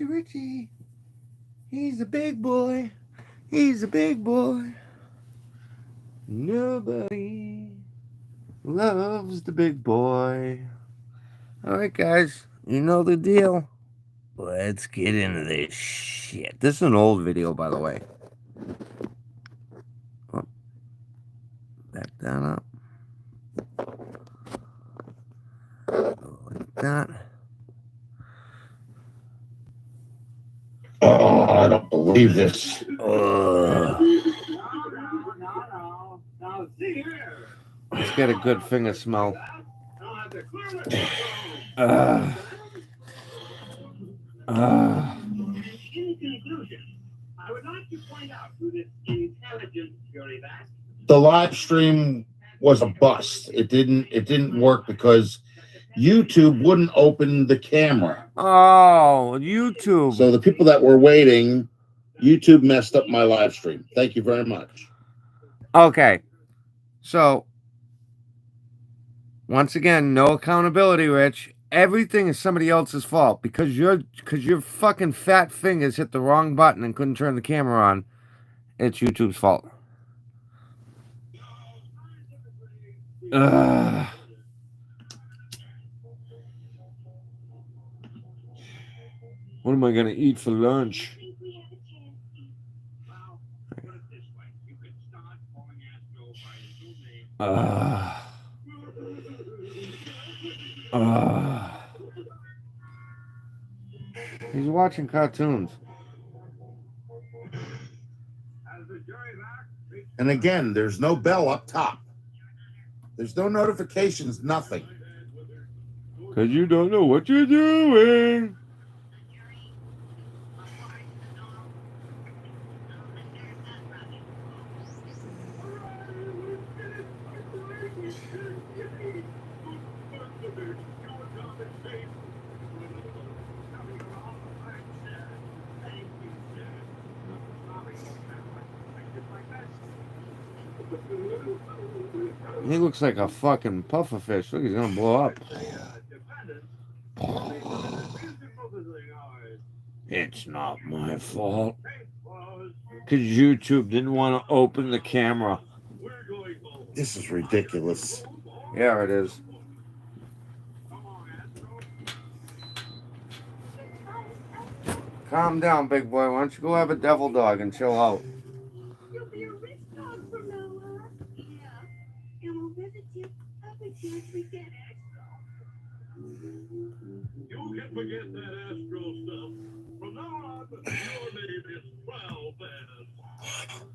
Richie. He's a big boy. He's a big boy. Nobody loves the big boy. All right, guys, you know the deal. Let's get into this shit. This is an old video, by the way. Oh, back that up. Like that. Oh, I don't believe this. Let's get a good finger smell. The live stream was a bust. It didn't work because YouTube wouldn't open the camera. Oh, YouTube. So the people that were waiting, YouTube messed up my live stream. Thank you very much. Okay. So, once again, no accountability, Rich. Everything is somebody else's fault because your fucking fat fingers hit the wrong button and couldn't turn the camera on. It's YouTube's fault. Ugh. What am I gonna eat for lunch? He's watching cartoons. And again, there's no bell up top. There's no notifications, nothing. Because you don't know what you're doing. He looks like a fucking pufferfish. Look, he's gonna blow up. It's not my fault. Because YouTube didn't want to open the camera. This is ridiculous. Yeah, it is. Calm down, big boy. Why don't you go have a devil dog and chill out? You'll be a rich dog from now on. Yeah. And we'll visit you every chance we get. You can forget that Astro stuff. From now on, your name is 12 Bears.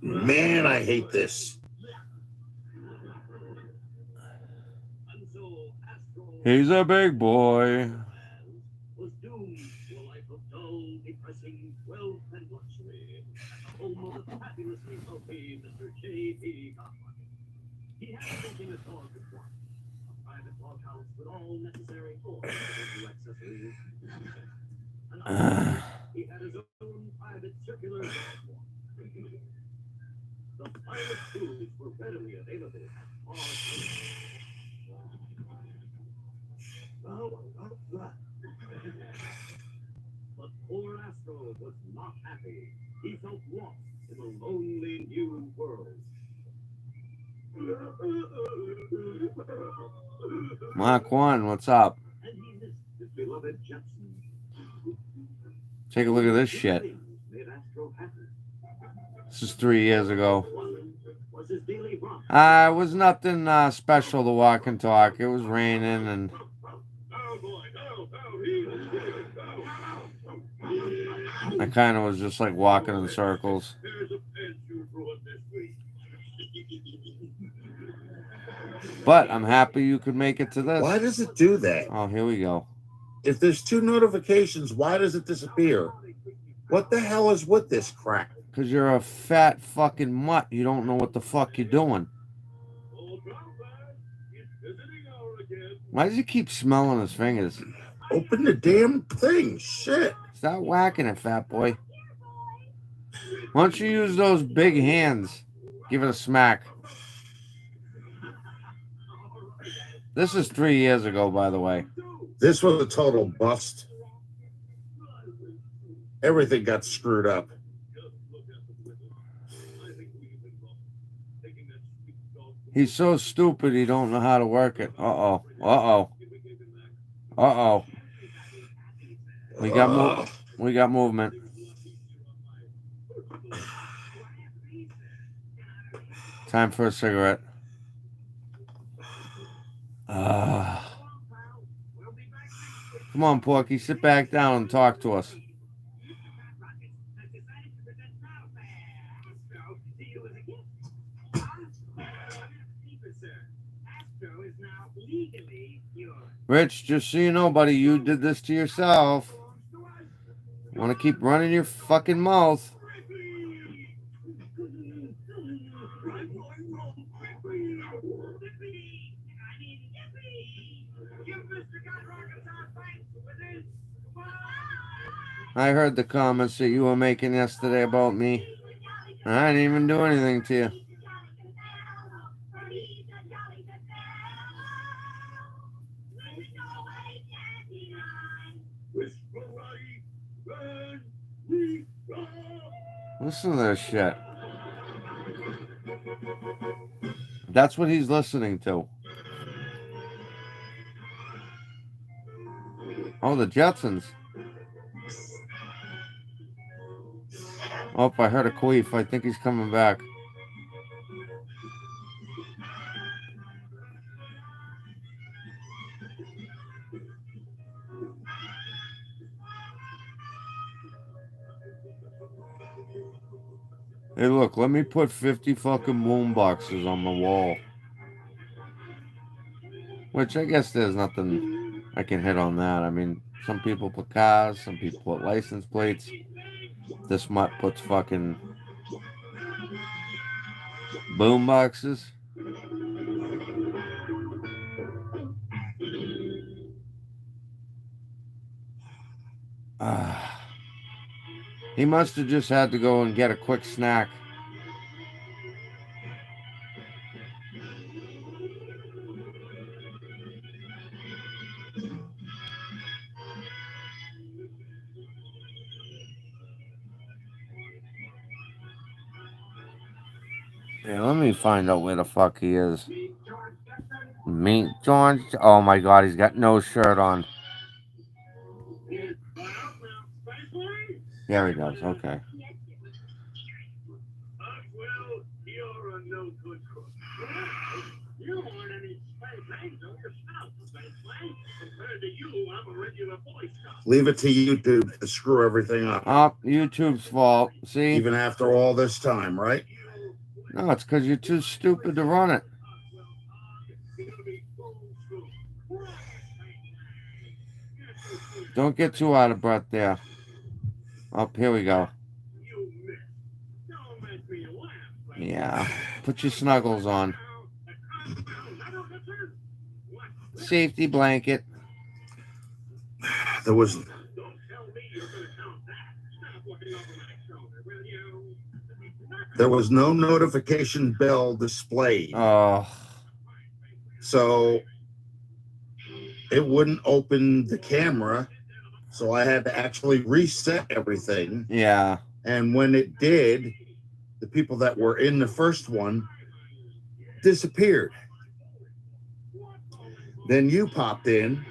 Man, I hate this. He's a big boy. Was doomed to a life of dull, depressing wealth and luxury at the home of the fabulously wealthy Mr. J.P. Godwin. He had everything a dog could want. A private doghouse with all necessary toys and accessories. And he had his own private circular dog walk. The pilot foods were readily available at cost. But poor Astro was not happy. He felt lost in a lonely new world. Mark 1, what's up? And he missed his beloved Jetson. Take a look at this shit. Made Astro happy. This is 3 years ago. Was his daily romp. It was nothing special to walk and talk. It was raining and I kind of was just like walking in circles. But I'm happy you could make it to this. Why does it do that? Oh, here we go. If there's 2 notifications, why does it disappear? What the hell is with this crap? Because you're a fat fucking mutt. You don't know what the fuck you're doing. Why does he keep smelling his fingers? Open the damn thing. Shit. Stop whacking it, fat boy. Why don't you use those big hands? Give it a smack. This is 3 years ago, by the way. This was a total bust. Everything got screwed up. He's so stupid he don't know how to work it. Uh-oh. Uh-oh. Uh-oh. We got movement. Time for a cigarette. Come on, Porky, sit back down and talk to us. Rich, just so you know, buddy, you did this to yourself. Want to keep running your fucking mouth? I heard the comments that you were making yesterday about me. I didn't even do anything to you. Listen to this shit. That's what he's listening to. Oh, the Jetsons. Oh, I heard a queef. I think he's coming back. Hey, look, let me put 50 fucking boom boxes on the wall. Which I guess there's nothing I can hit on that. I mean, some people put cars, some people put license plates. This mutt puts fucking boom boxes. He must have just had to go and get a quick snack. Yeah, let me find out where the fuck he is. Meet George. Oh my god, he's got no shirt on. Yeah, he does. Okay. Well, you're a no good cook. You don't want any space eggs on your snout, Spaceman. Compared to you, I'm a regular Boy Scout. Leave it to YouTube to screw everything up. Oh, YouTube's fault. See? Even after all this time, right? No, it's because you're too stupid to run it. Don't get too out of breath there. Oh, here we go. Yeah. Put your snuggles on. Safety blanket. There was no notification bell displayed. Oh. So it wouldn't open the camera. So I had to actually reset everything. Yeah. And when it did, the people that were in the first one disappeared. Then you popped in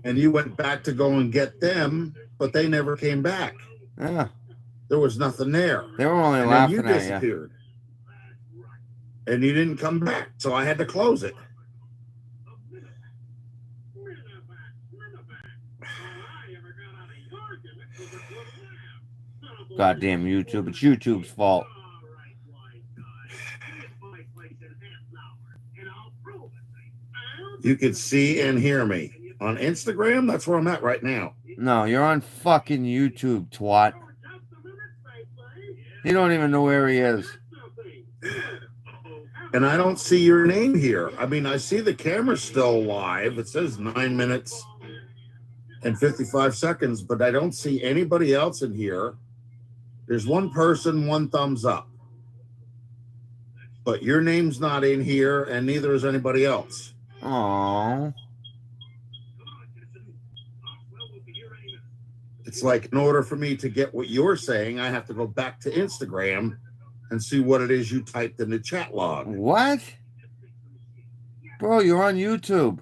and you went back to go and get them, but they never came back. Yeah. There was nothing there. They were only And laughing then you disappeared. And you didn't come back. So I had to close it. Goddamn YouTube. It's YouTube's fault. You could see and hear me. On Instagram, that's where I'm at right now. No, you're on fucking YouTube, twat. You don't even know where he is. And I don't see your name here. I mean, I see the camera still live. It says 9 minutes and 55 seconds, but I don't see anybody else in here. There's one person, one thumbs up. But your name's not in here, and neither is anybody else. Oh. It's like in order for me to get what you're saying, I have to go back to Instagram and see what it is you typed in the chat log. What? Bro, you're on YouTube.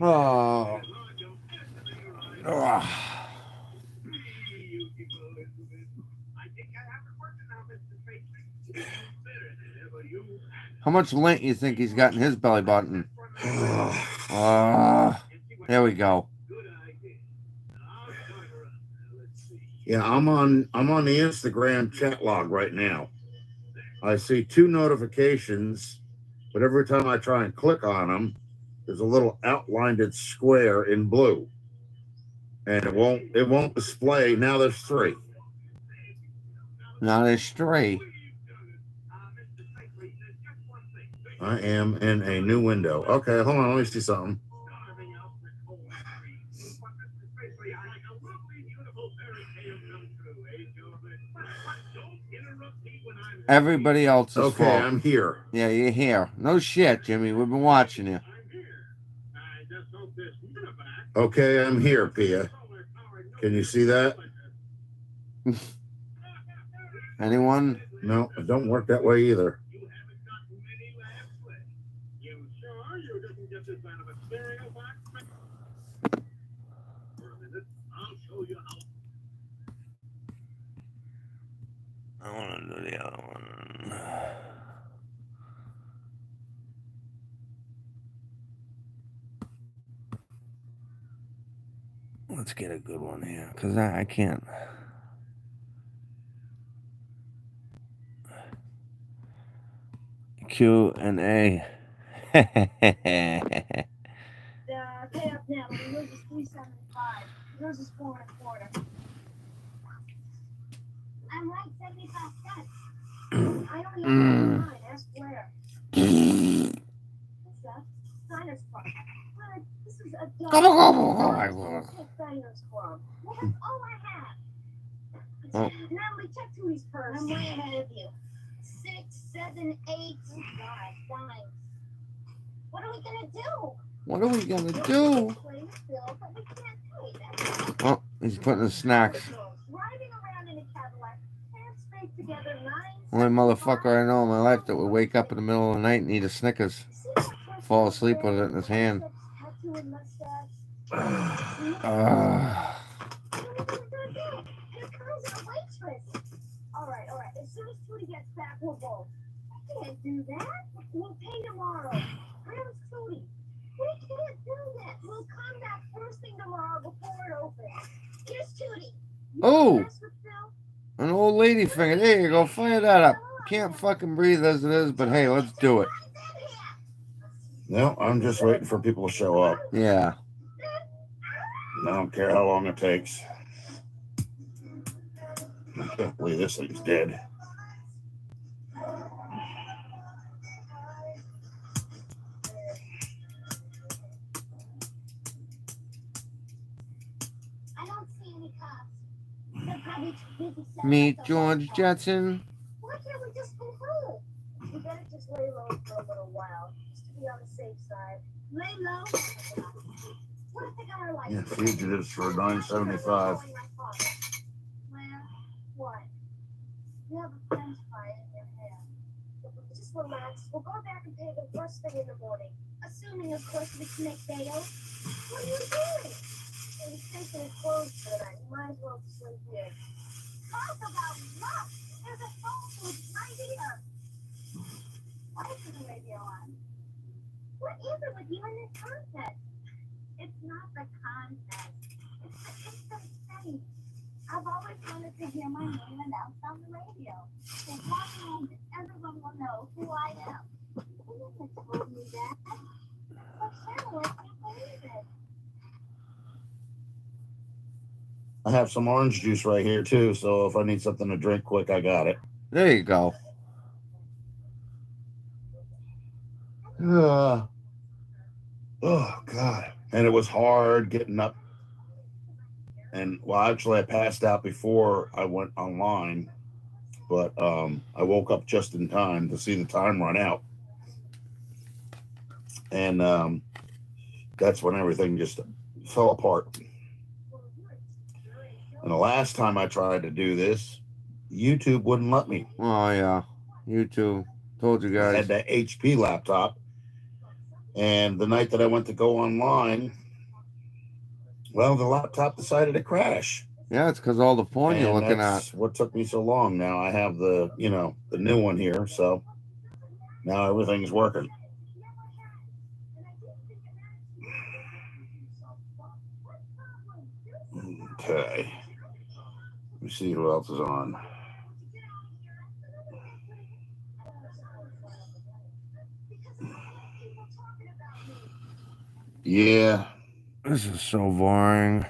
Oh. Ugh. How much lint you think he's got in his belly button? There we go. Yeah, I'm on the Instagram chat log right now. I see 2 notifications, but every time I try and click on them, there's a little outlined square in blue. And it won't display. Now there's 3. Now there's 3. I am in a new window. Okay, hold on, let me see something. Everybody else is Okay, full. I'm here. Yeah, you're here. No shit, Jimmy. We've been watching you. Okay, I'm here, Pia. Can you see that? Anyone? No, it don't work that way either. I want to do the other one. Let's get a good one here, because I can't. Q&A. Pay up now. Yours is $3.75. Yours is $4.25. I'm right, 75 cents. I only have $9. Ask where. What's that? Diners Club. What? This is a dog. Diners Club. Well, that's all I have. Oh. Natalie, check Toonie's purse. I'm way ahead of you. 6, 7, 8. Oh, God, dimes. What are we gonna do? What are we going to do? Oh, he's putting the snacks. Riding around in a Cadillac, hands scraped together, 9. Only motherfucker I know in my life that would wake up in the middle of the night and eat a Snickers. Fall asleep with it in his hand. All right. As soon as Tootie gets back, we'll go. I can't do that. We'll pay tomorrow. Where's Tootie? We can't do this. We'll come back first thing tomorrow before it opens. Here's Tootie. Oh, an old lady finger. There you go. Fire that up. Can't fucking breathe as it is, but hey, let's do it. No, I'm just waiting for people to show up. Yeah. I don't care how long it takes. I can't believe this thing's dead. Meet George Jetson. Why can't we just go home? We better just lay low for a little while, just to be on the safe side. Lay low. What if they got our life? Yeah, fugitives for $9.75. What? You have a French fry in your hand. Just relax. We'll go back and pay the first thing in the morning. Assuming, of course, we can make bail. What are you doing? The station is closed for the night. You might as well sleep here. Talk about luck. There's a phone booth right here. Why is the radio on? What is it with you in this contest? It's not the contest. It's the study. I've always wanted to hear my name announced on the radio. If that means everyone will know who I am. You never told me that. But Cheryl, I can't believe it. I have some orange juice right here too, so if I need something to drink quick, I got it. There you go. Oh God. And it was hard getting up And well, actually, I passed out before I went online, but I woke up just in time to see the time run out, and that's when everything just fell apart. And the last time I tried to do this, YouTube wouldn't let me. Oh yeah, YouTube told you I guys. had that HP laptop, and the night that I went to go online, well, the laptop decided to crash. Yeah, it's because all the porn you're And looking that's at. what took me so long. Now I have the new one here, so now everything's working. Okay. Let me see who else is on. Yeah. This is so boring.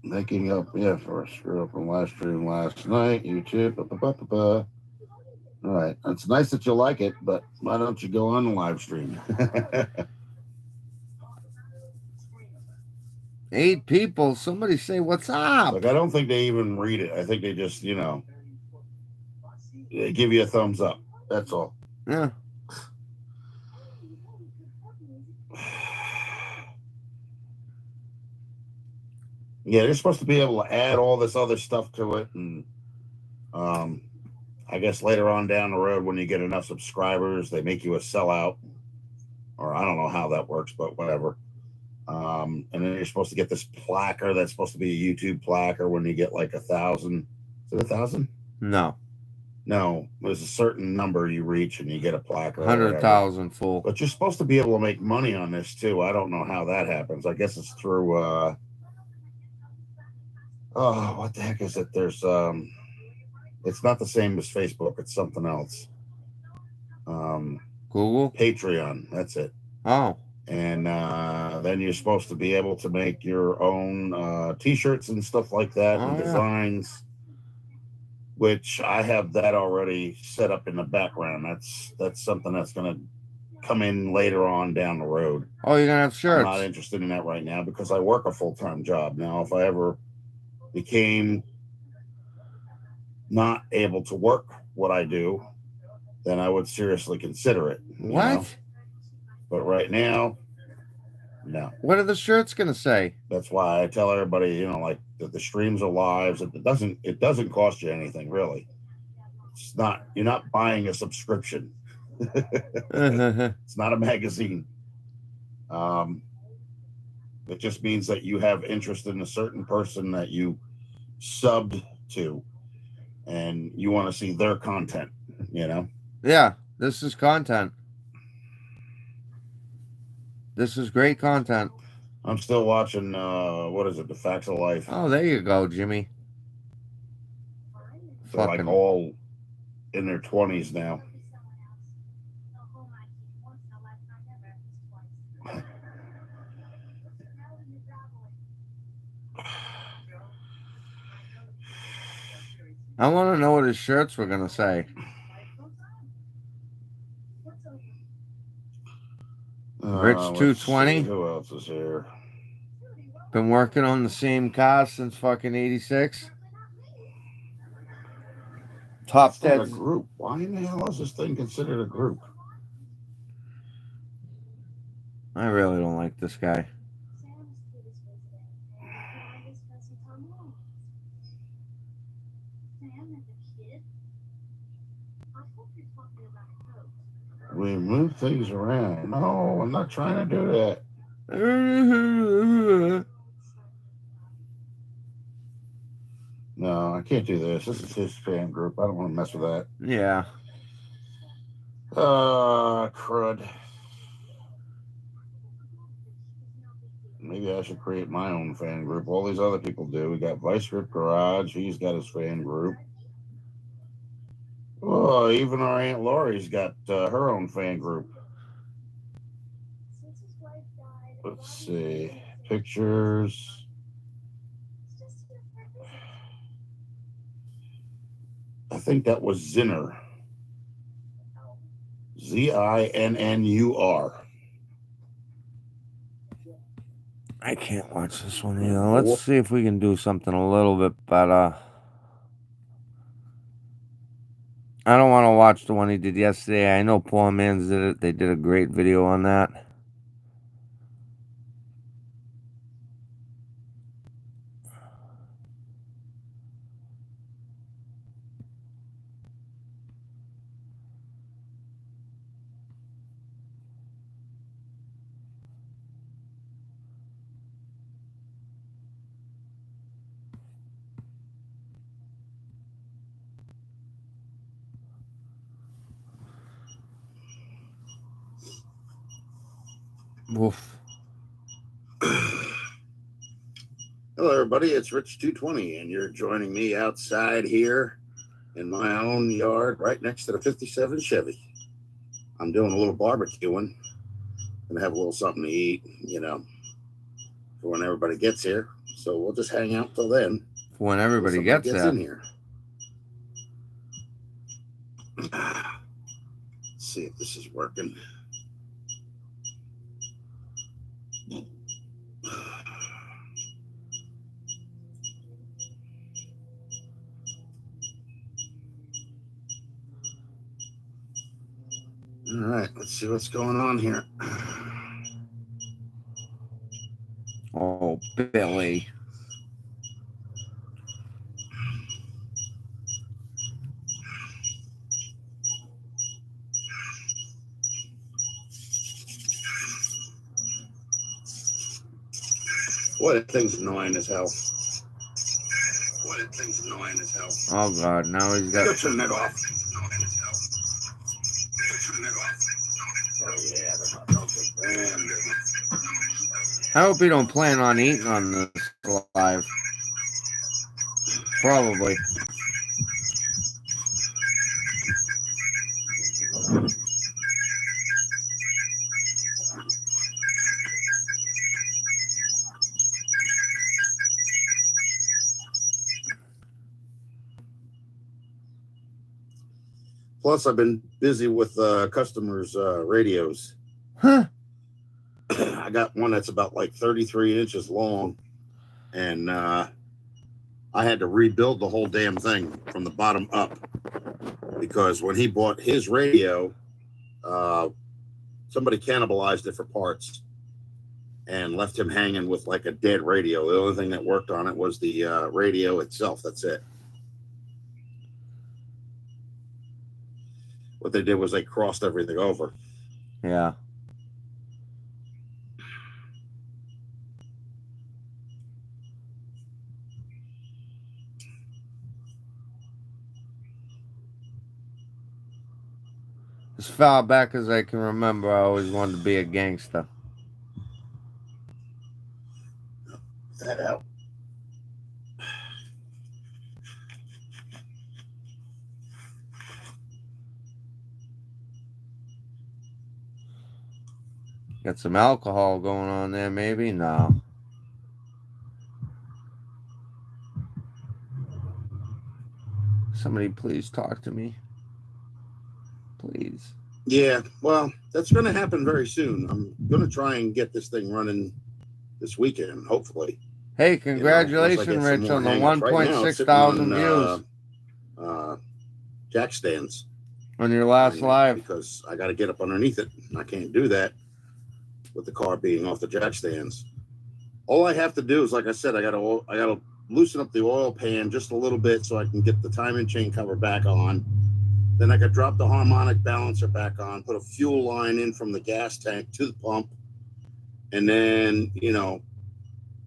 Making up, for a screw up from last stream last night. YouTube. All right. It's nice that you like it, but why don't you go on the live stream? 8 people. Somebody say what's up. Like, I don't think they even read it. I think they just, they give you a thumbs up. That's all. Yeah. Yeah, they're supposed to be able to add all this other stuff to it, and I guess later on down the road, when you get enough subscribers, they make you a sellout, or I don't know how that works, but whatever. And then you're supposed to get this placker that's supposed to be a YouTube placker when you get like 1,000. Is it 1,000? No. No, there's a certain number you reach and you get a placker. 100,000 full. But you're supposed to be able to make money on this too. I don't know how that happens. I guess it's through what the heck is it? There's it's not the same as Facebook, it's something else. Google? Patreon, that's it. Oh. And then you're supposed to be able to make your own t-shirts and stuff like that, and designs, which I have that already set up in the background. That's something that's going to come in later on down the road. Oh, you're going to have shirts? I'm not interested in that right now because I work a full-time job. Now, if I ever became not able to work what I do, then I would seriously consider it. What? But right now, no. What are the shirts gonna say? That's why I tell everybody, like that the streams are live. It doesn't cost you anything really. It's not. You're not buying a subscription. It's not a magazine. It just means that you have interest in a certain person that you subbed to, and you want to see their content. Yeah, this is content. This is great content. I'm still watching, what is it, The Facts of Life. Oh, there you go, Jimmy. They're like all in their 20s now. I want to know what his shirts were going to say. Rich 220. Who else is here? Been working on the same car since fucking 86. Top It's not 10 a group. Why in the hell is this thing considered a group? I really don't like this guy. We move things around. No, I'm not trying to do that. No, I can't do this. This is his fan group. I don't want to mess with that. Yeah. Crud. Maybe I should create my own fan group. All these other people do. We got Vice Grip Garage. He's got his fan group. Oh, even our Aunt Lori's got her own fan group. Let's see. Pictures. I think that was Zinnur. Zinnur. I can't watch this one either. Let's see if we can do something a little bit better. I don't want to watch the one he did yesterday. I know Poor Man's did it. They did a great video on that. Woof. Hello, everybody. It's Rich220, and you're joining me outside here in my own yard right next to the 57 Chevy. I'm doing a little barbecuing. Gonna have a little something to eat, for when everybody gets here. So we'll just hang out till then. When everybody Till gets somebody there. in here. Let's see if this is working. All right, let's see what's going on here. Oh, Billy. Boy, that thing's annoying as hell. Oh, God. Now he's Go got... turn that off. Oh, yeah, I hope you don't plan on eating on this live. Probably. Plus, I've been busy with customers' radios. Huh? I got one that's about like 33 inches long, and I had to rebuild the whole damn thing from the bottom up because when he bought his radio, somebody cannibalized it for parts and left him hanging with like a dead radio. The only thing that worked on it was the radio itself. That's it. What they did was they crossed everything over. Yeah. As far back as I can remember, I always wanted to be a gangster. That out. Got some alcohol going on there, maybe? No. Somebody please talk to me. Please. Yeah, well, that's going to happen very soon. I'm going to try and get this thing running this weekend, hopefully. Hey, congratulations, Rich, on the 1.6 thousand views. Jack stands. On your last live. Because I got to get up underneath it. I can't do that with the car being off the jack stands. All I have to do is, like I said, I got to loosen up the oil pan just a little bit so I can get the timing chain cover back on. Then I could drop the harmonic balancer back on, put a fuel line in from the gas tank to the pump, and then,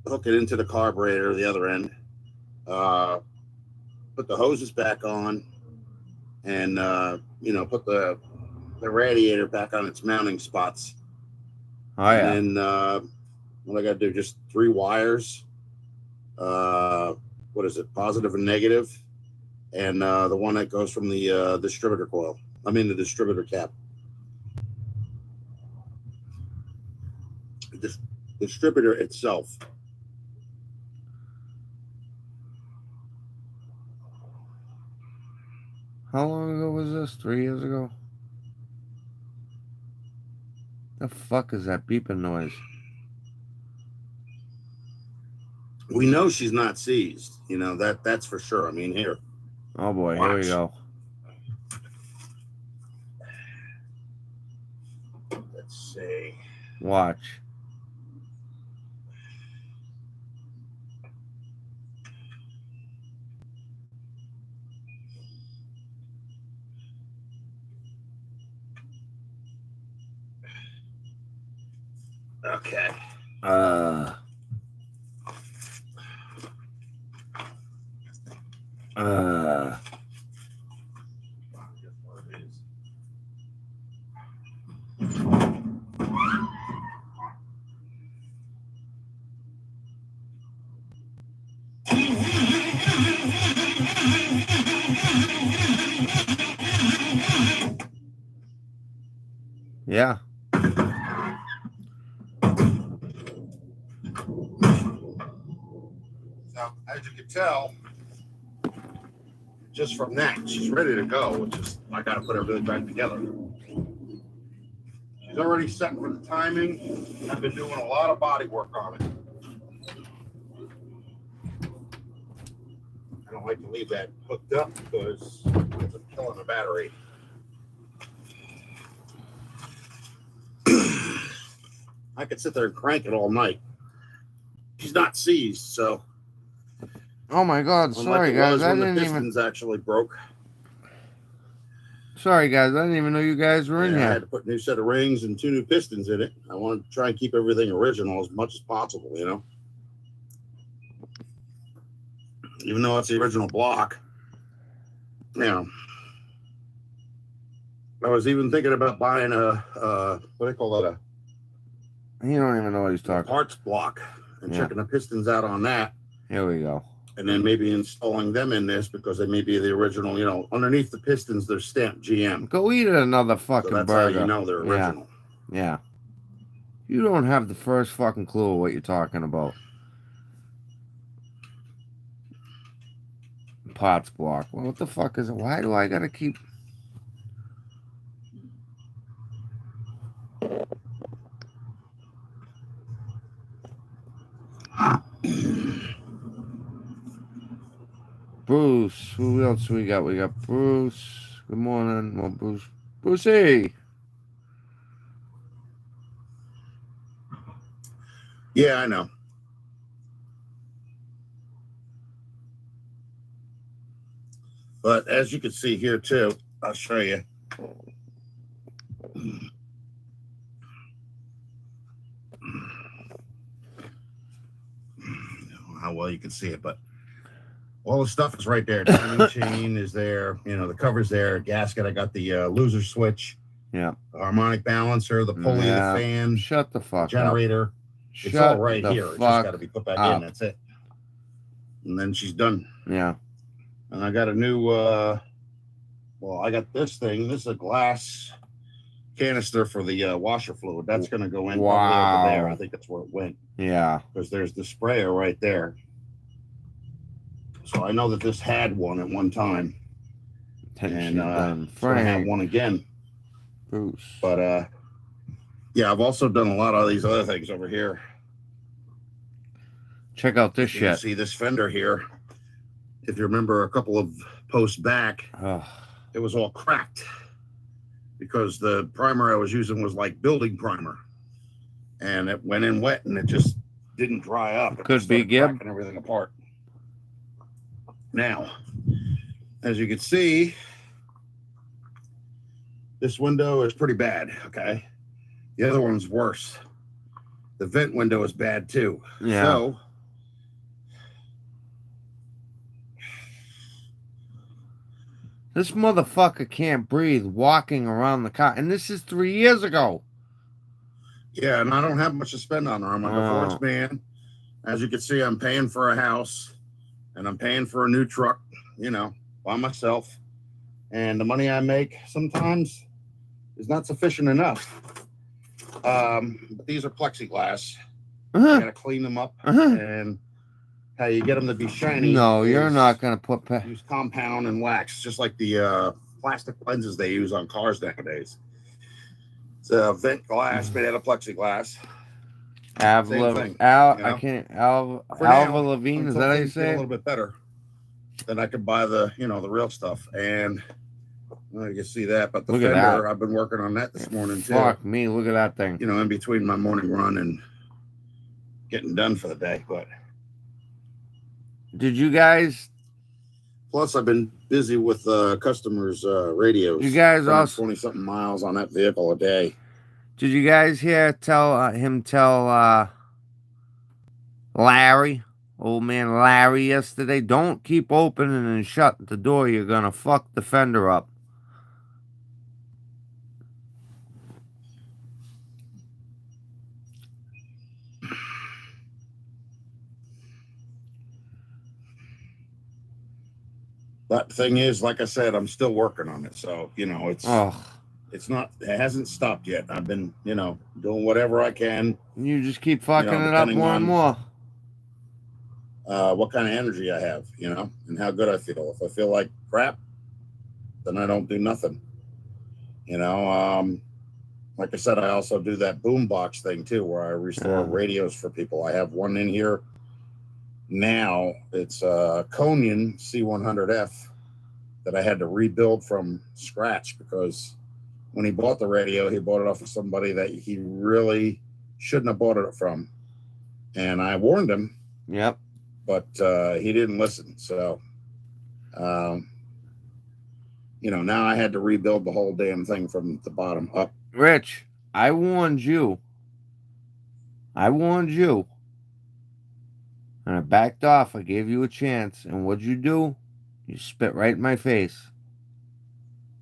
hook it into the carburetor, the other end, put the hoses back on, and, put the radiator back on its mounting spots. Oh, yeah. And then what I got to do, just 3 wires. What is it? Positive and negative. And the one that goes from the distributor coil. The distributor cap. The distributor itself. How long ago was this? 3 years ago? The fuck is that beeping noise? We know she's not seized. You know, that's for sure. I mean, here. Oh boy, here we Watch. go. Let's see. Watch. Okay. Uh. Yeah. So, as you can tell, just from that, she's ready to go. Which is, I got to put everything back together. She's already set for the timing. I've been doing a lot of body work on it. I don't like to leave that hooked up because it's killing the battery. I could sit there and crank it all night. She's not seized, so. Oh my God! Sorry, Unlike it guys. was I when didn't the even. pistons actually broke. Sorry, guys. I didn't even know you guys were in Yeah, I here. had to put a new set of rings and 2 new pistons in it. I wanted to try and keep everything original as much as possible, you know. Even though it's the original block. Yeah. I was even thinking about buying a what do they call that? You don't even know what he's A talking. parts block and Yeah. checking the pistons out on that. Here we go. And then maybe installing them in this because they may be the original, you know, underneath the pistons, they're stamped GM. Go eat another So fucking that's burger. how you know they're Yeah. original. Yeah. You don't have the first fucking clue of what you're talking about. Parts block. Well, what the fuck is it? Why do I gotta keep... Bruce. Who else we got? We got Bruce. Good morning. Well, Bruce. Brucey. Yeah, I know. But as you can see here too, I'll show you. How well you can see it, but all the stuff is right there. Timing chain is there, you know, the cover's there, gasket. I got the loser switch, Yeah. harmonic balancer, the pulley, Yeah. the fan, Shut the fuck up. generator. It's Shut all right the here. It's just fuck got to be put back up. in. That's it. And then she's done. Yeah. And I got a new, well, I got this thing. This is a glass canister for the washer fluid. That's going to go in probably over there. Wow. I think that's where it went Yeah. because there's the sprayer right there. So I know that this had one at one time. Attention done. It's gonna have Frank. one again. Bruce. But yeah, I've also done a lot of these other things over here. Check out this You can shit. see this fender here. If you remember a couple of posts back, Ugh. it was all cracked because the primer I was using was like building primer, and it went in wet and it just didn't dry up. It Could just be started Gib. cracking everything apart. Now, as you can see, this window is pretty bad. Okay, the other one's worse. The vent window is bad too. Yeah. So This motherfucker can't breathe walking around the car. And this is 3 years ago. yeah, and I don't have much to spend on her. I'm a divorced man. As you can see, I'm paying for a house and I'm paying for a new truck, you know, by myself. And the money I make sometimes is not sufficient enough. But these are plexiglass. I Uh-huh. gotta clean them up, Uh-huh. and how you get them to be shiny. No, you're is not going to put... use compound and wax, just like the plastic lenses they use on cars nowadays. It's a vent glass made out of plexiglass. Avril, thing, Al, you I know? can't, Al, For Alva now, Levine, is until that how you things get say a it? little bit better, then I can buy the the real stuff. And well, you see that, but the Look at fender, that. I've been working on that this morning too. Fuck me, look at that thing. In between my morning run and getting done for the day. But Did you guys, plus, I've been busy with customers' radios. you guys also, 20 something miles on that vehicle a day. did you guys hear him tell Larry, old man Larry, yesterday, don't keep opening and shut the door, you're gonna fuck the fender up. But the thing is, like I said, I'm still working on it. So, it's not, it hasn't stopped yet. I've been, doing whatever I can. You just keep fucking it up depending more and on more. what kind of energy I have, and how good I feel. If I feel like crap, then I don't do nothing. Like I said, I also do that boombox thing too, where I restore radios for people. I have one in here now. It's a Conian C100F that I had to rebuild from scratch, because when he bought the radio, he bought it off of somebody that he really shouldn't have bought it from. And I warned him. Yep. But he didn't listen. So, now I had to rebuild the whole damn thing from the bottom up. Rich, I warned you. And I backed off. I gave you a chance. And what'd you do? You spit right in my face.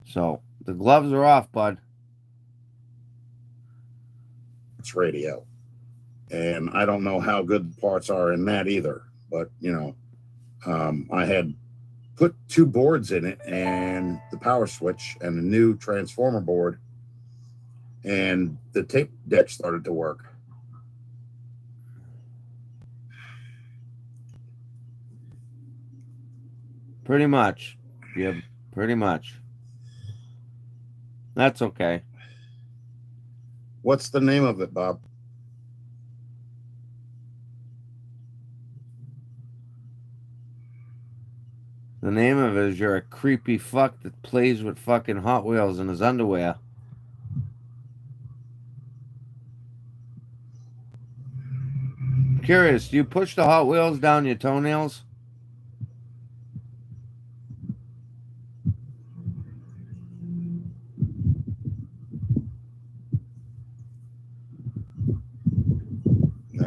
So, the gloves are off, bud. It's radio. And I don't know how good the parts are in that either. But, I had put 2 boards in it and the power switch and a new transformer board. And the tape deck started to work. Pretty much. Yeah, pretty much. That's okay. What's the name of it, Bob? The name of it is you're a creepy fuck that plays with fucking Hot Wheels in his underwear. Curious, do you push the Hot Wheels down your toenails?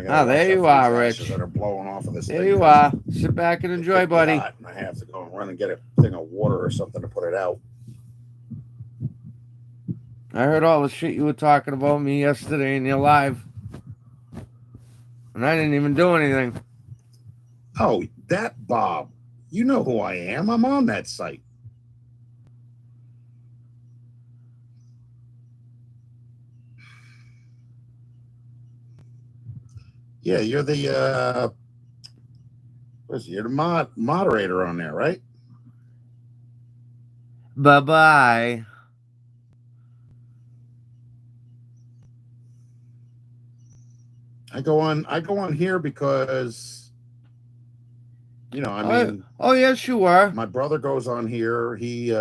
There you are, Rich. That are blowing off of this there thing. You are. Sit back and enjoy, buddy. And I have to go and run and get a thing of water or something to put it out. I heard all the shit you were talking about me yesterday in your live. And I didn't even do anything. Oh, that Bob. You know who I am. I'm on that site. Yeah, you're the you're the moderator on there, right? Bye-bye. I go on here because oh yes, you are. My brother goes on here. He's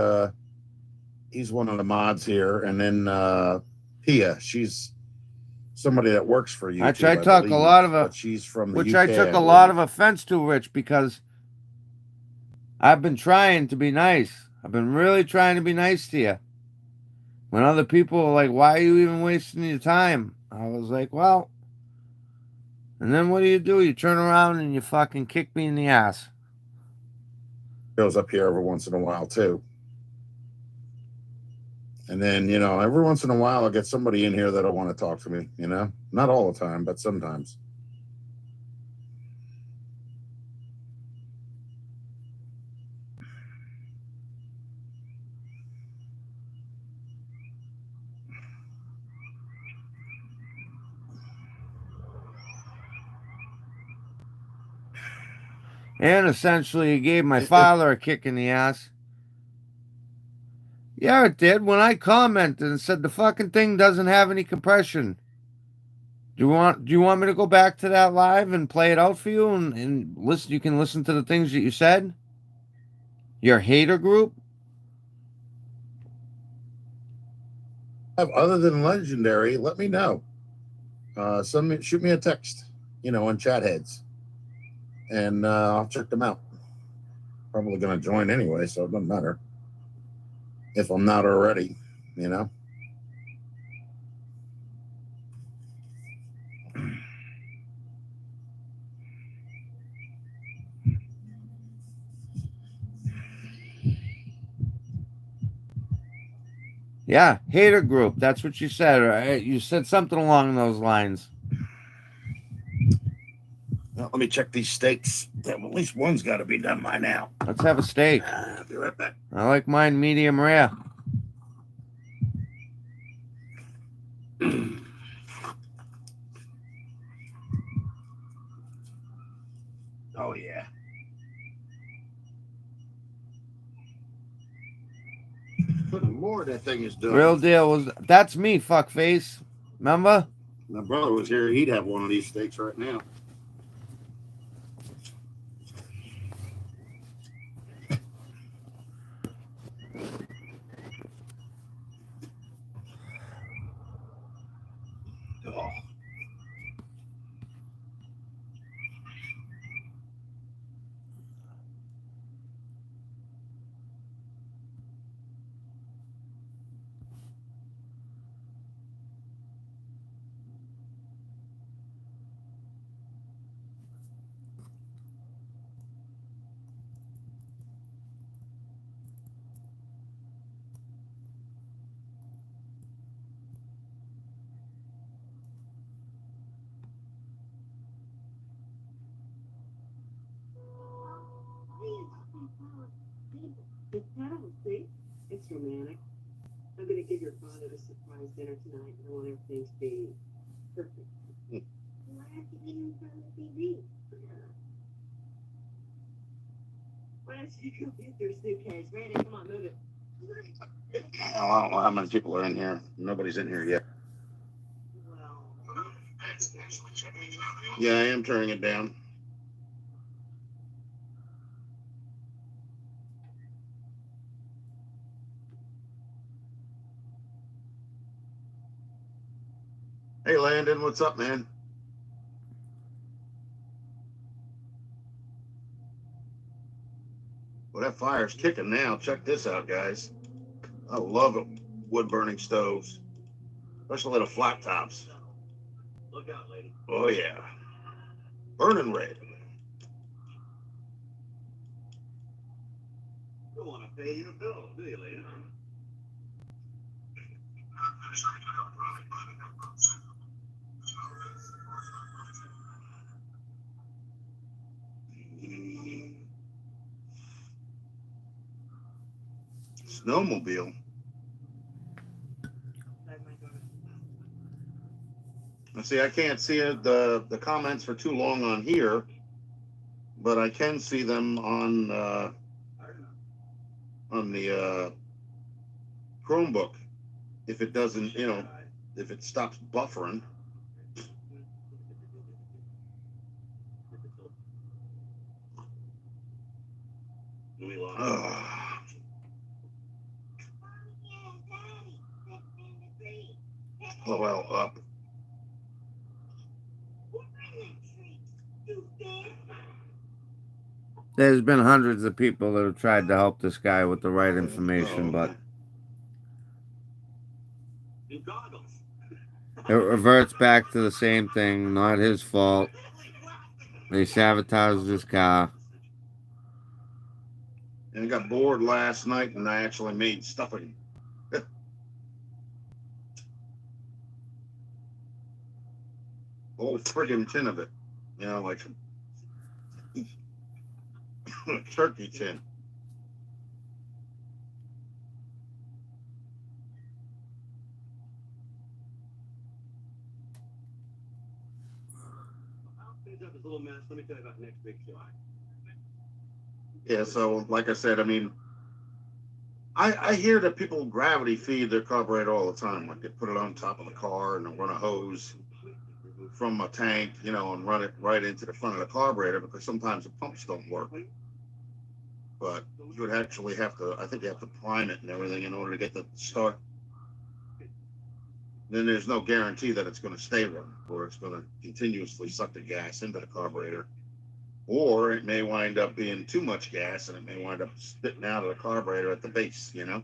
one of the mods here, and then Pia, she's somebody that works for you. Which I took a lot of she's from the which UK, I took a lot of offense to, Rich, because I've been trying to be nice. I've been really trying to be nice to you. When other people are like, "Why are you even wasting your time?" I was like, "Well." And then what do? You turn around and you fucking kick me in the ass. Goes up here every once in a while too. And then, every once in a while I'll get somebody in here that'll want to talk to me, Not all the time, but sometimes. And essentially he gave my father a kick in the ass. Yeah, it did. When I commented and said the fucking thing doesn't have any compression. Do you want me to go back to that live and play it out for you and listen? You can listen to the things that you said. Your hater group. Other than Legendary, let me know. Shoot me a text, on chat heads, and I'll check them out. Probably going to join anyway, so it doesn't matter if I'm not already, Yeah, hater group. That's what you said, right? You said something along those lines. Well, let me check these steaks. At least one's got to be done by now. Let's have a steak. I'll be right back. I like mine medium rare. Oh, yeah. The more that thing is done. Real deal. That's me, fuckface. Remember? My brother was here. He'd have one of these steaks right now. Oh. It's terrible, see? It's romantic. I'm going to give your father a surprise dinner tonight, and I want everything to be perfect. Why have to be in front of the TV? Why don't you go get your suitcase? Randy, come on, move it. I don't know how many people are in here. Nobody's in here yet. Well, Yeah, I am turning it down. Hey, Landon, what's up, man? Well, that fire's kicking now. Check this out, guys. I love it. Wood-burning stoves, especially the flat tops. Look out, lady. Oh, yeah. Burning red. Don't want to pay your bill, do you, lady? Snowmobile. Let's see, I can't see the comments for too long on here, but I can see them on the Chromebook. If it doesn't, if it stops buffering. Ugh. LOL up. There's been hundreds of people that have tried to help this guy with the right information, but New goggles. it reverts back to the same thing. Not his fault. They sabotaged his car. And I got bored last night and I actually made stuffing. Whole friggin' tin of it. Like a turkey tin. I'll finish up this little mess. Let me tell you about the next big show. Yeah, so like I said, I hear that people gravity feed their carburetor all the time. Like they put it on top of the car and they run a hose. from a tank, you know, and run it right into the front of the carburetor because sometimes the pumps don't work. But you would actually have to, I think you have to prime it and everything in order to get the start. Then there's no guarantee that it's going to stay running, or it's going to continuously suck the gas into the carburetor. Or it may wind up being too much gas and it may wind up spitting out of the carburetor at the base, you know?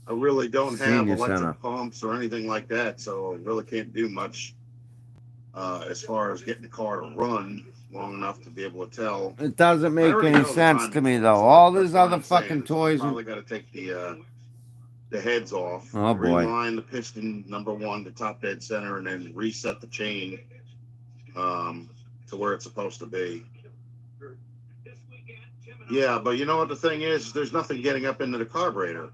I really don't have Senior electric center. pumps or anything like that, so I really can't do much as far as getting the car to run long enough to be able to tell. It doesn't I make already any know the sense time to me difference, though. so All that's these what other I'm saying, fucking is you toys. probably got to take the heads off, Oh, boy. reline the piston number one to top dead center, and then reset the chain to where it's supposed to be. Yeah, but you know what the thing is? There's nothing getting up into the carburetor.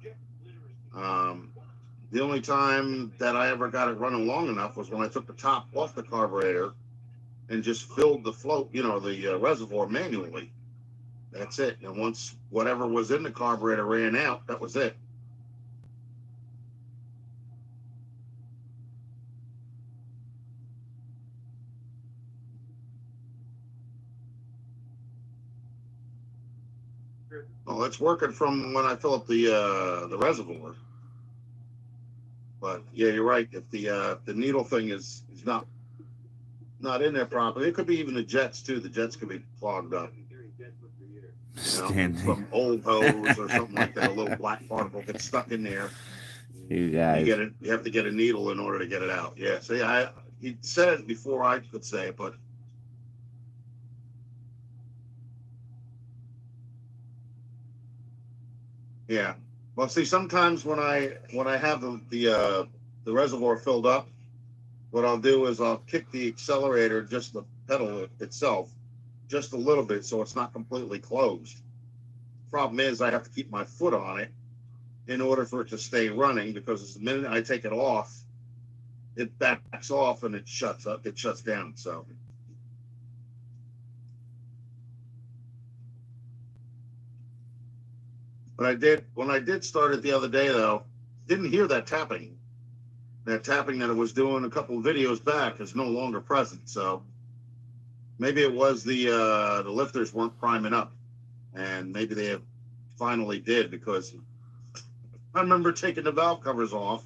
The only time that I ever got it running long enough was when I took the top off the carburetor and just filled the float, you know, the reservoir manually. That's it. And once whatever was in the carburetor ran out, that was it. Well, it's working from when I fill up the reservoir. But yeah, you're right. If the needle thing is not in there properly, it could be even the jets too. The jets could be clogged up. You know, Standing. from old hose or something like that. A little black particle gets stuck in there. You guys. You have to get a needle in order to get it out. Yeah. See, he said it before I could say it, but yeah. Well, see, sometimes when I have the reservoir filled up, what I'll do is I'll kick the accelerator, just the pedal itself, just a little bit, so it's not completely closed. Problem is, I have to keep my foot on it in order for it to stay running, because the minute I take it off, it backs off and it shuts up. It shuts down. So. But when I did start it the other day, though, didn't hear that tapping. That tapping that it was doing a couple of videos back is no longer present. So maybe it was the lifters weren't priming up, and maybe they finally did, because I remember taking the valve covers off,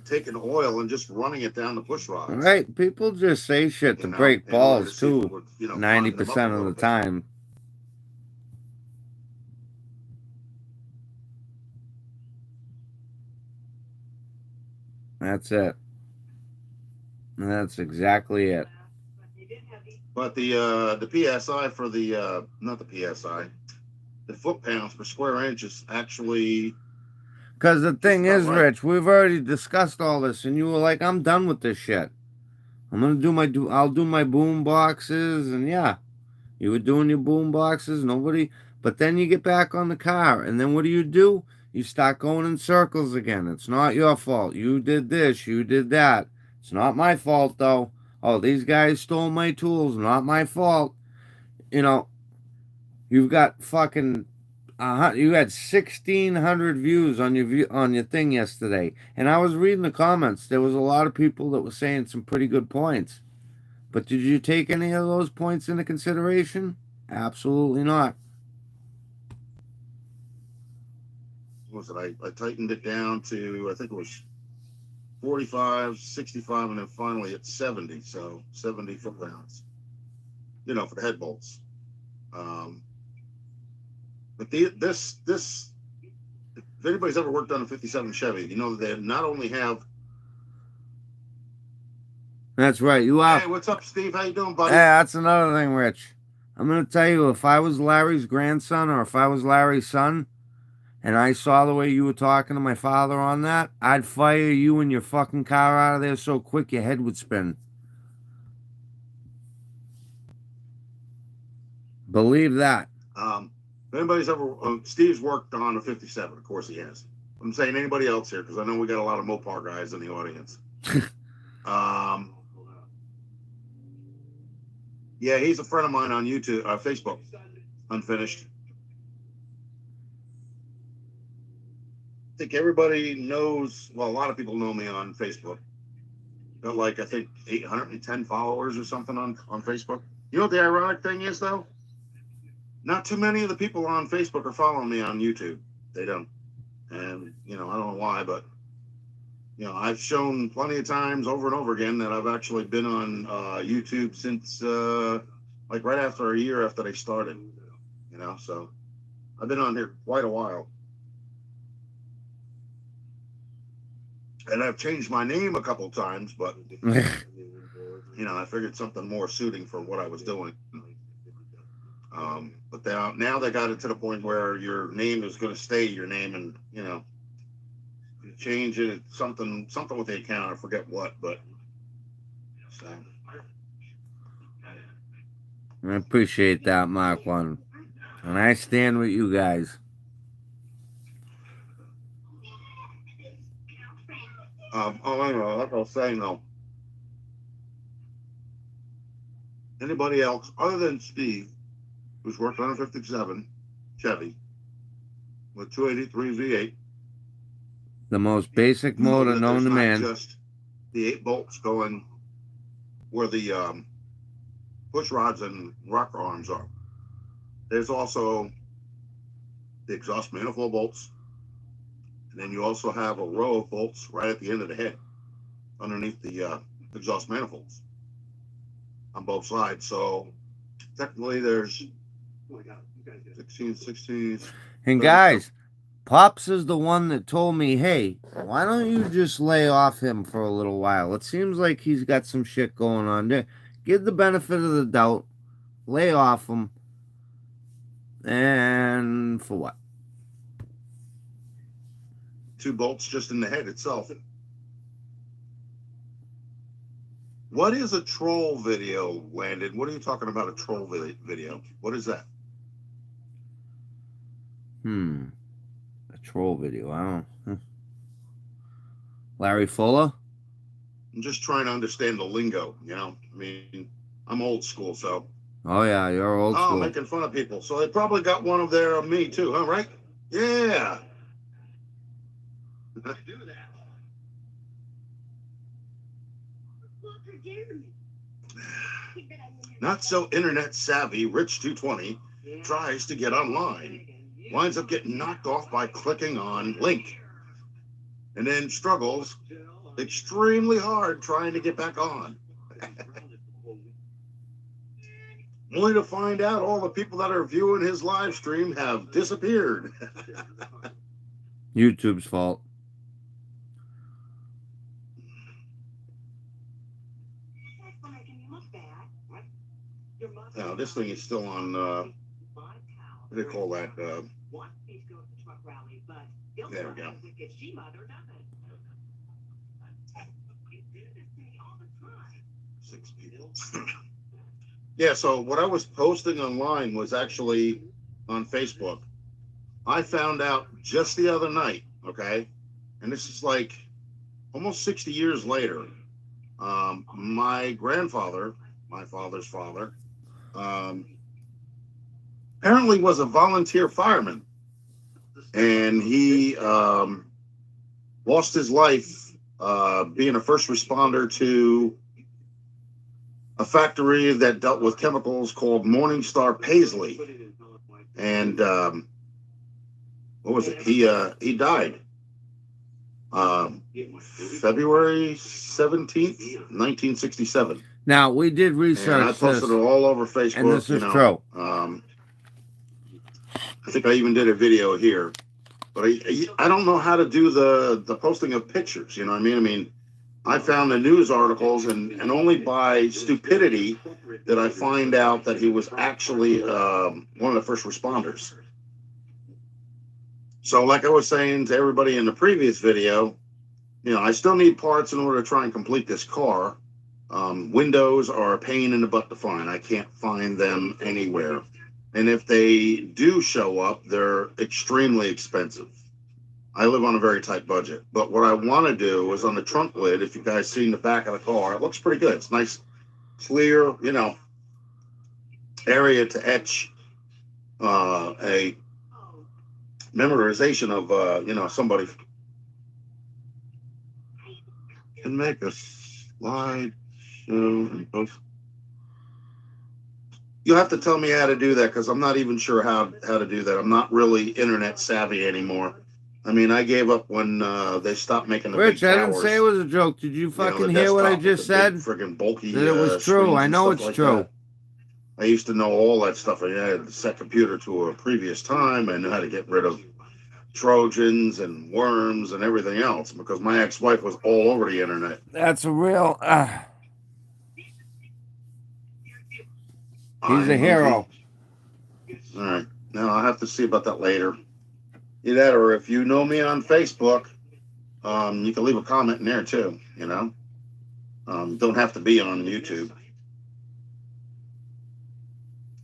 taking oil and just running it down the push rods. Right, people just say shit to break balls too. 90% of the time. That's it. That's exactly it. But the PSI for the not the PSI, the foot pounds per square inch is actually. Because the thing is, right. Rich, we've already discussed all this, and you were like, "I'm done with this shit. I'm gonna I'll do my boom boxes," and yeah, you were doing your boom boxes. Nobody. But then you get back on the car, and then what do? You start going in circles again. It's not your fault. You did this. You did that. It's not my fault, though. Oh, these guys stole my tools. Not my fault. You know, you've got fucking. You had 1,600 views on your thing yesterday, and I was reading the comments. There was a lot of people that were saying some pretty good points. But did you take any of those points into consideration? Absolutely not. What was it? I tightened it down to, I think it was 45, 65, and then finally at 70. So 70 foot pounds, you know, for the head bolts. But this, if anybody's ever worked on a 57 Chevy, you know, they not only have. That's right. You are. Hey, what's up, Steve? How you doing, buddy? Yeah, that's another thing, Rich. I'm going to tell you, if I was Larry's grandson or if I was Larry's son and I saw the way you were talking to my father on that, I'd fire you and your fucking car out of there so quick your head would spin. Believe that. If anybody's ever, Steve's worked on a 57, of course he has. I'm saying anybody else here, because I know we got a lot of Mopar guys in the audience. Yeah, he's a friend of mine on YouTube, Facebook, Unfinished. think everybody knows. Well, a lot of people know me on Facebook. Got like I think 810 followers or something on Facebook. You know what the ironic thing is though? Not too many of the people on Facebook are following me on YouTube. They don't, and I don't know why, but I've shown plenty of times over and over again that I've actually been on YouTube since like right after a year after they started. So I've been on here quite a while. And I've changed my name a couple of times, but I figured something more suiting for what I was doing. But now they got it to the point where your name is going to stay your name, and you change it something with the account. I forget what, but so. I appreciate that, Mark One, and I stand with you guys. I know, like I was saying though, anybody else other than Steve, who's worked on a 57 Chevy with 283 V8, The most basic motor known to man. Just the 8 bolts going where the push rods and rocker arms are. There's also the exhaust manifold bolts. And then you also have a row of bolts right at the end of the head underneath the exhaust manifolds on both sides. So technically there's 16. And guys, Pops is the one that told me, hey, why don't you just lay off him for a little while? It seems like he's got some shit going on there. Give the benefit of the doubt. Lay off him. And for what? 2 bolts just in the head itself. What is a troll video, Landon? What are you talking about, a troll video? What is that? A troll video. I don't. Larry Fuller? I'm just trying to understand the lingo, I mean, I'm old school, so. Oh, yeah, you're old school. Making fun of people. So they probably got one of their of me, too, huh, right? Yeah. Do that. Not so internet savvy, Rich 220 tries to get online, winds up getting knocked off by clicking on link, and then struggles extremely hard trying to get back on. Only to find out all the people that are viewing his live stream have disappeared. YouTube's fault. Now, this thing is still on, what do they call that? There we go. 6 people. Yeah, so what I was posting online was actually on Facebook. I found out just the other night, okay? And this is like almost 60 years later. My grandfather, my father's father, apparently was a volunteer fireman, and he lost his life being a first responder to a factory that dealt with chemicals called Morningstar Paisley. And what was it? He died February 17th, 1967. Now, we did research and I posted it all over Facebook. And this is true. I think I even did a video here. But I don't know how to do the posting of pictures, you know what I mean? I mean, I found the news articles, and only by stupidity did I find out that he was actually one of the first responders. So like I was saying to everybody in the previous video, I still need parts in order to try and complete this car. Windows are a pain in the butt to find. I can't find them anywhere. And if they do show up, they're extremely expensive. I live on a very tight budget. But what I want to do is on the trunk lid, if you guys seen the back of the car, it looks pretty good. It's nice, clear, area to etch a memorization of, somebody can make a slide show and post. You'll have to tell me how to do that because I'm not even sure how to do that. I'm not really internet savvy anymore. I mean, I gave up when they stopped making the Rich, big I towers. didn't say it was a joke. Did you the fucking hear what I desktop with just the big said? friggin' bulky That it was true. screens I and know stuff it's like true. that. I used to know all that stuff. I had to set computer to a previous time. I knew how to get rid of Trojans and worms and everything else because my ex-wife was all over the internet. That's a real. He's a hero. All right. Now I'll have to see about that later. Either that, or if you know me on Facebook, you can leave a comment in there too. You know, don't have to be on YouTube.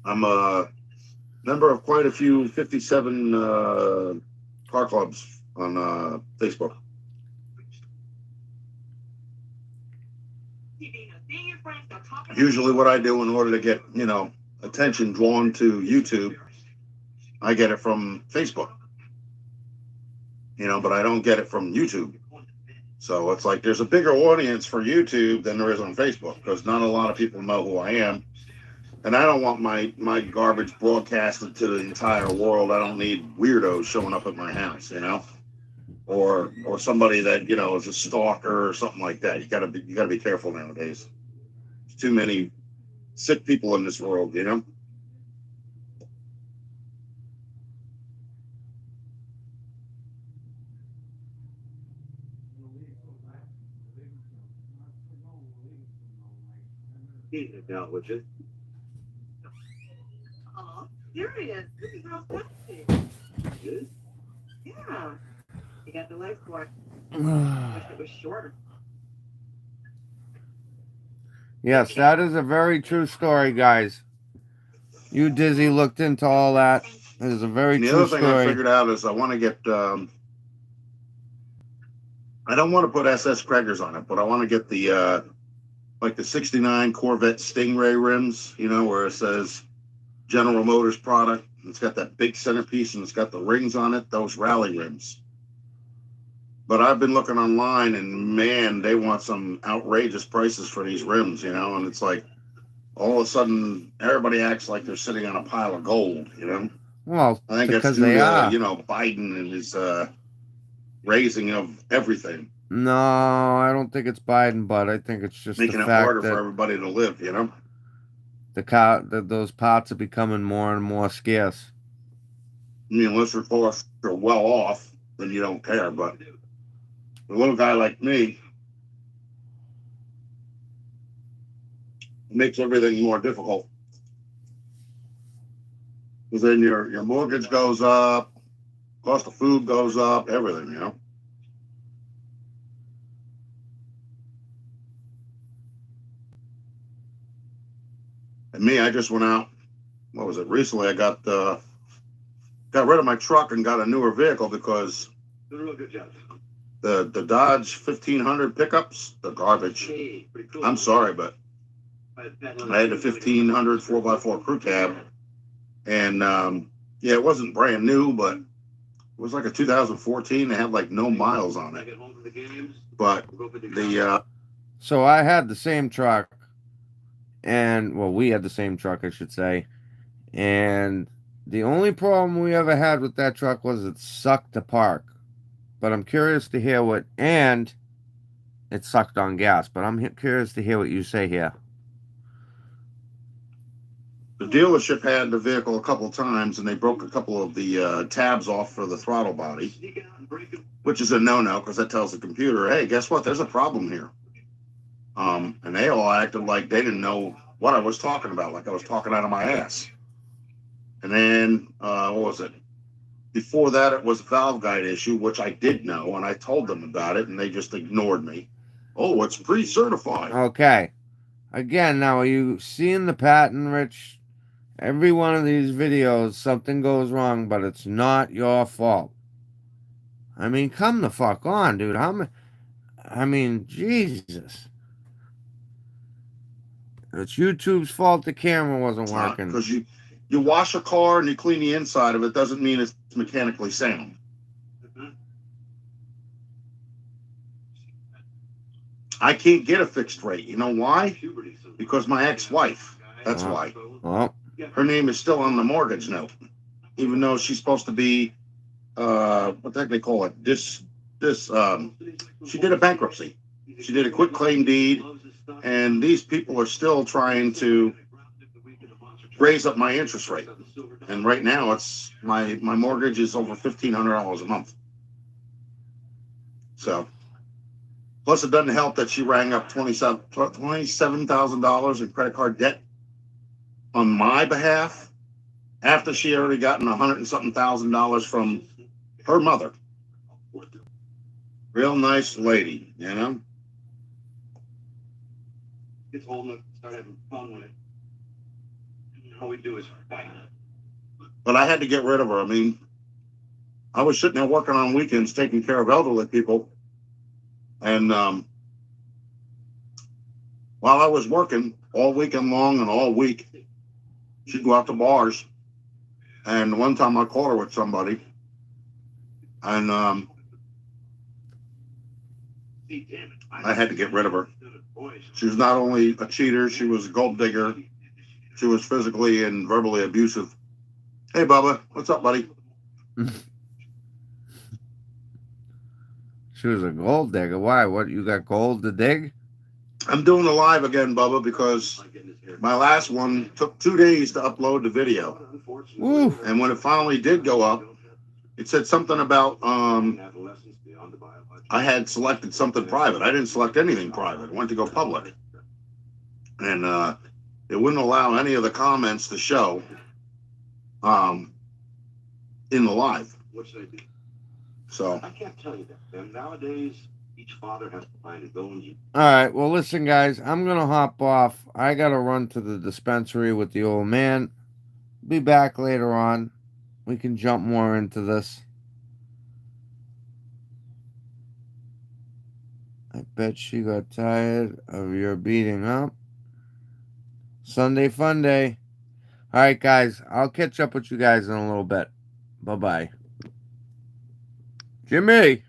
I'm a member of quite a few 57 car clubs on Facebook. Usually what I do in order to get, attention drawn to YouTube, I get it from Facebook. But I don't get it from YouTube. So it's like there's a bigger audience for YouTube than there is on Facebook because not a lot of people know who I am. And I don't want my garbage broadcasted to the entire world. I don't need weirdos showing up at my house, or somebody that is a stalker or something like that. You gotta be careful nowadays. There's too many sick people in this world, Now, which is Oh, there it is. This is real sexy. good. Yeah. You got the legs for it. Wish it was shorter. Yes, that is a very true story, guys. You Dizzy looked into all that. It is a very And the true other thing I story. figured out is I want to get. I don't want to put SS Craigers on it, but I want to get the like the '69 Corvette Stingray rims. Where it says General Motors product. It's got that big centerpiece and it's got the rings on it. Those rally rims. But I've been looking online, and man, they want some outrageous prices for these rims. And it's like all of a sudden everybody acts like they're sitting on a pile of gold. Well, I think because that's due they to, are. Biden and his raising of everything, No, I don't think it's Biden, but I think it's just making the it fact harder for that everybody to live. those parts are becoming more and more scarce. I mean, unless you're well off, then you don't care. But a little guy like me, it makes everything more difficult. Because then your mortgage goes up, cost of food goes up, everything. And me, I just went out. What was it? Recently, I got rid of my truck and got a newer vehicle because Doing a real good job. the Dodge 1500 pickups, they're garbage. Hey, pretty cool. I'm sorry, but I had the 1500 4x4 crew cab, and it wasn't brand new, but it was like a 2014. They had like no miles on it. But the So I had the same truck, and we had the same truck, I should say, and the only problem we ever had with that truck was it sucked to park. But I'm curious to hear and it sucked on gas. But I'm curious to hear what you say here. the dealership had the vehicle a couple of times, and they broke a couple of the tabs off for the throttle body, which is a no-no because that tells the computer, hey, guess what? There's a problem here. And they all acted like they didn't know what I was talking about, like I was talking out of my ass. And then, what was it? Before that, it was a valve guide issue, which I did know, and I told them about it, and they just ignored me. Oh, it's pre-certified. Okay. Again, now are you seeing the pattern, Rich? Every one of these videos, something goes wrong, but it's not your fault. I mean, come the fuck on, dude. Jesus. It's YouTube's fault the camera wasn't working. Because you wash a car and you clean the inside of it doesn't mean it's mechanically sound. I can't get a fixed rate. You know why? Because my ex-wife. That's Oh. why. Oh, Her name is still on the mortgage note, even though she's supposed to be, what the heck they call it? She did a bankruptcy. She did a quit claim deed, and these people are still trying to raise up my interest rate. And right now, it's my mortgage is over $1,500 a month. So, plus it doesn't help that she rang up $27,000 in credit card debt on my behalf after she already gotten $100 and something thousand from her mother. Real nice lady, you know. It's old enough to start having fun with it. All we do is fight. But I had to get rid of her. I mean, I was sitting there working on weekends taking care of elderly people. And while I was working all weekend long and all week, she'd go out to bars. And one time I caught her with somebody. And I had to get rid of her. She was not only a cheater, she was a gold digger. She was physically and verbally abusive. Hey, Bubba. What's up, buddy? she was a gold digger. Why? What? You got gold to dig? I'm doing the live again, Bubba, because my last one took 2 days to upload the video. Woo. And when it finally did go up, it said something about I had selected something private. I didn't select anything private. I went to go public. And it wouldn't allow any of the comments to show in the live. What should I do? So I can't tell you that. And nowadays, each father has to find his own. All right. Well, listen, guys. I'm going to hop off. I got to run to the dispensary with the old man. Be back later on. We can jump more into this. I bet she got tired of your beating up. Sunday fun day. All right, guys. I'll catch up with you guys in a little bit. Bye-bye. Jimmy.